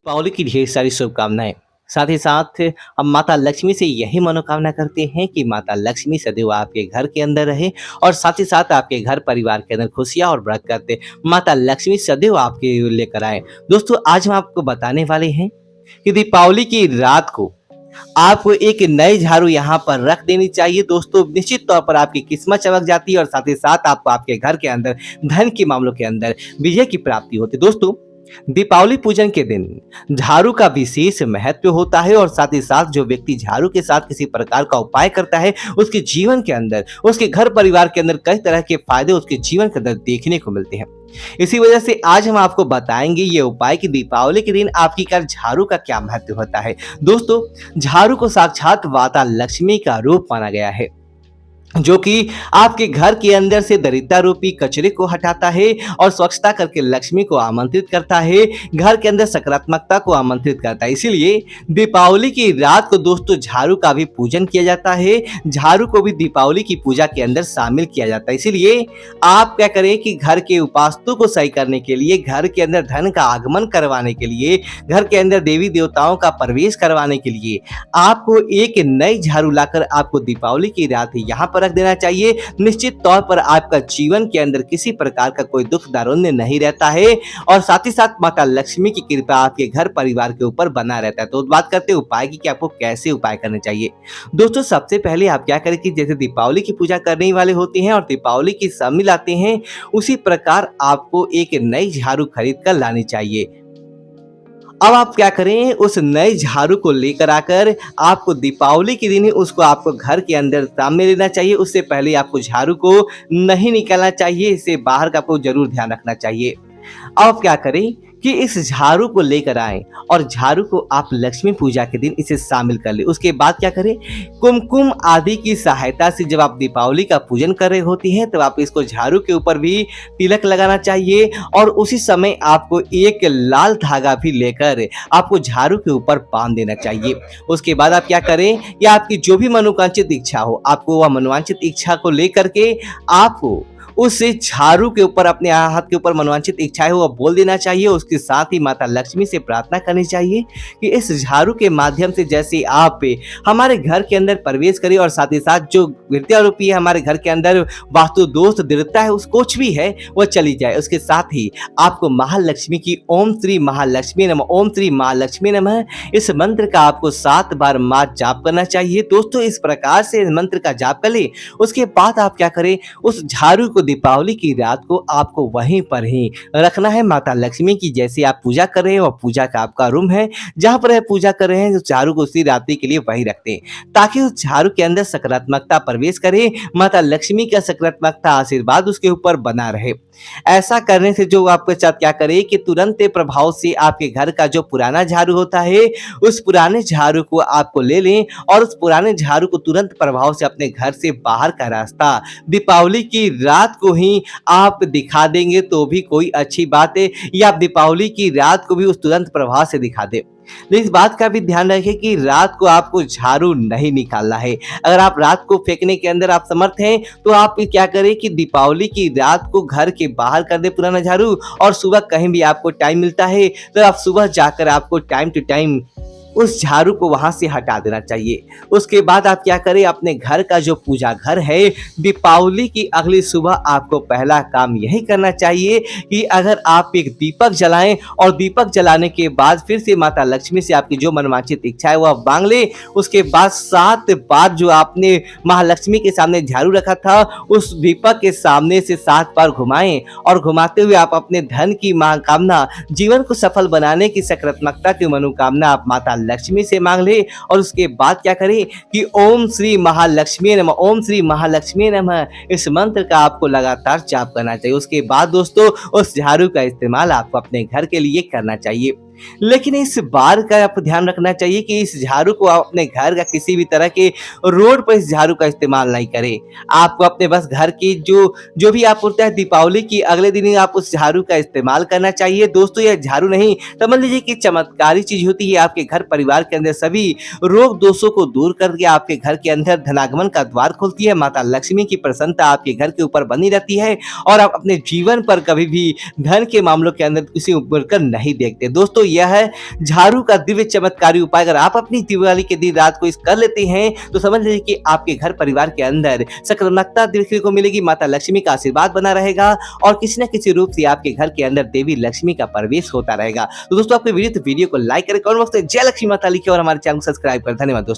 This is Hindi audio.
दीपावली की ढेर सारी शुभकामनाएं। साथ ही साथ हम माता लक्ष्मी से यही मनोकामना करते हैं कि माता लक्ष्मी सदैव आपके घर के अंदर रहे और साथ ही साथ आपके घर परिवार के अंदर खुशियां और बरकत माता लक्ष्मी सदैव आपके लेकर आए। दोस्तों, आज हम आपको बताने वाले हैं कि दीपावली की रात को आपको एक नई झाड़ू यहाँ पर रख देनी चाहिए। दोस्तों, निश्चित तौर पर आपकी किस्मत चमक जाती है और साथ ही साथ आपको आपके घर के अंदर धन के मामलों के अंदर विजय की प्राप्ति होती है। दोस्तों, दीपावली पूजन के दिन झाड़ू का विशेष महत्व होता है और साथ ही साथ जो व्यक्ति झाड़ू के साथ किसी प्रकार का उपाय करता है, उसके जीवन के अंदर, उसके घर परिवार के अंदर कई तरह के फायदे उसके जीवन के अंदर देखने को मिलते हैं। इसी वजह से आज हम आपको बताएंगे ये उपाय कि दीपावली के दिन आपकी कार झाड़ू का क्या महत्व होता है। दोस्तों, झाड़ू को साक्षात माता लक्ष्मी का रूप माना गया है, जो कि आपके घर के अंदर से दरिद्रता रूपी कचरे को हटाता है और स्वच्छता करके लक्ष्मी को आमंत्रित करता है, घर के अंदर सकारात्मकता को आमंत्रित करता है। इसीलिए दीपावली की रात को दोस्तों झाड़ू का भी पूजन किया जाता है। झाड़ू को भी दीपावली की पूजा के अंदर शामिल किया जाता है। इसीलिए आप क्या करें कि घर के उपास्तु को सही करने के लिए, घर के अंदर धन का आगमन करवाने के लिए, घर के अंदर देवी देवताओं का प्रवेश करवाने के लिए आपको एक नई झाड़ू लाकर आपको दीपावली की रात यहाँ पर रख देना चाहिए। निश्चित तौर पर आपका जीवन के अंदर किसी प्रकार का कोई दुख दारुण्य नहीं रहता है और साथ ही साथ माता लक्ष्मी की कृपा आपके घर परिवार के ऊपर बना रहता है। तो बात करते हैं उपाय की कि आपको कैसे उपाय करने चाहिए। दोस्तों, सबसे पहले आप क्या करें कि जैसे दीपावली की पूजा करने वाले होते हैं और दीपावली की शामिल आते हैं, उसी प्रकार आपको एक नई झाड़ू खरीद कर लानी चाहिए। अब आप क्या करें, उस नए झाड़ू को लेकर आकर आपको दीपावली के दिन ही उसको आपको घर के अंदर सामने लेना चाहिए। उससे पहले आपको झाड़ू को नहीं निकालना चाहिए, इससे बाहर का आपको जरूर ध्यान रखना चाहिए। अब आप क्या करें कि इस झाड़ू को लेकर आएं और झाड़ू को आप लक्ष्मी पूजा के दिन इसे शामिल कर ले। उसके बाद क्या करें, कुमकुम आदि की सहायता से जब आप दीपावली का पूजन कर रहे होती हैं, तब आप इसको झाड़ू के ऊपर भी तिलक लगाना चाहिए और उसी समय आपको एक लाल धागा भी लेकर आपको झाड़ू के ऊपर बांध देना चाहिए। उसके बाद आप क्या करें, या आपकी जो भी मनोकांक्षित इच्छा हो, आपको वह मनोवांछित इच्छा को लेकर के आपको उस झाड़ू के ऊपर, अपने हाथ के ऊपर मनोवांछित इच्छा है वो बोल देना चाहिए। उसके साथ ही माता लक्ष्मी से प्रार्थना करनी चाहिए कि इस झाड़ू के माध्यम से जैसे आप हमारे घर के अंदर प्रवेश करें और साथ ही साथ जो विद्या रूपी है हमारे घर के अंदर वास्तु दोष दृढ़ता है, उस कुछ भी है वह चली जाए। उसके साथ ही आपको महालक्ष्मी की ओम श्री महालक्ष्मी नमः, ओम श्री महालक्ष्मी नमः, इस मंत्र का आपको 7 बार माँ जाप करना चाहिए। दोस्तों, इस प्रकार से मंत्र का जाप कर ले। उसके बाद आप क्या करें, उस झाड़ू को दीपावली की रात को आपको वहीं पर ही रखना है। माता लक्ष्मी की जैसे आप पूजा कर रहे हैं, और पूजा का आपका रूम है जहां पर आप पूजा कर रहे हैं, उस झाड़ू को उसी रात्रि के लिए वहीं रखते हैं ताकि उस झाड़ू के अंदर सकारात्मकता प्रवेश करे, माता लक्ष्मी का सकारात्मकता आशीर्वाद उसके ऊपर बना रहे। ऐसा करने से जो आपके साथ क्या करे कि तुरंत प्रभाव से आपके घर का जो पुराना झाड़ू होता है, उस पुराने झाड़ू को आपको ले लें और उस पुराने झाड़ू को तुरंत प्रभाव से अपने घर से बाहर का रास्ता दीपावली की रात को ही आप दिखा देंगे तो भी कोई अच्छी बात है, या आप दीपावली की रात को भी उस तुरंत प्रभाव से दिखा दे। लेकिन इस बात का भी ध्यान रखें कि रात को आपको झाड़ू नहीं निकालना है। अगर आप रात को फेंकने के अंदर आप समर्थ हैं, तो आप क्या करें कि दीपावली की रात को घर के बाहर कर दे पुराना झाड़ू, और सुबह कहीं भी आपको टाइम मिलता है तो आप सुबह जाकर आपको टाइम टू टाइम उस झाड़ू को वहां से हटा देना चाहिए। उसके बाद आप क्या करें, अपने घर का जो पूजा घर है, दीपावली की अगली सुबह आपको पहला काम यही करना चाहिए कि अगर आप एक दीपक जलाएं और दीपक जलाने के बाद फिर से माता लक्ष्मी से आपकी जो मनवांछित इच्छा है वह मांग ले। उसके बाद 7 बार जो आपने महालक्ष्मी के सामने झाड़ू रखा था, उस दीपक के सामने से 7 बार घुमाएं और घुमाते हुए आप अपने धन की कामना, जीवन को सफल बनाने की सकारात्मकता की मनोकामना आप माता लक्ष्मी से मांग ले। और उसके बाद क्या करें कि ओम श्री महालक्ष्मी नमः, ओम श्री महालक्ष्मी नमः, इस मंत्र का आपको लगातार जाप करना चाहिए। उसके बाद दोस्तों उस झाड़ू का इस्तेमाल आपको अपने घर के लिए करना चाहिए। लेकिन इस बार का आप ध्यान रखना चाहिए कि इस झाड़ू को आप अपने घर का किसी भी तरह के रोड पर इस झाड़ू का इस्तेमाल नहीं करें। आपको अपने बस घर की जो भी आप होता है दीपावली की अगले दिन ही आप उस झाड़ू का इस्तेमाल करना चाहिए। दोस्तों, यह झाड़ू नहीं समझ लीजिए कि चमत्कारी चीज होती है। आपके घर परिवार के अंदर सभी रोग दोषों को दूर करके आपके घर के अंदर धनागमन का द्वार खोलती है। माता लक्ष्मी की प्रसन्नता आपके घर के ऊपर बनी रहती है और आप अपने जीवन पर कभी भी धन के मामलों के अंदर किसी उम्र कर नहीं देखते। दोस्तों, दोस्तों यह है झाड़ू का दिव्य चमत्कारी उपाय। अगर आप अपनी दिवाली के दिन रात को इस कर लेते हैं तो समझ लीजिए कि आपके घर परिवार के अंदर सकारात्मकता देखने को मिलेगी, माता लक्ष्मी का आशीर्वाद बना रहेगा और किसी न किसी रूप से आपके घर के अंदर देवी लक्ष्मी का प्रवेश होता रहेगा। तो दोस्तों आपको वीडियो को लाइक करें, कमेंट बॉक्स में जय लक्ष्मी माता लिखे और हमारे चैनल को सब्सक्राइब करें। धन्यवाद दोस्तों।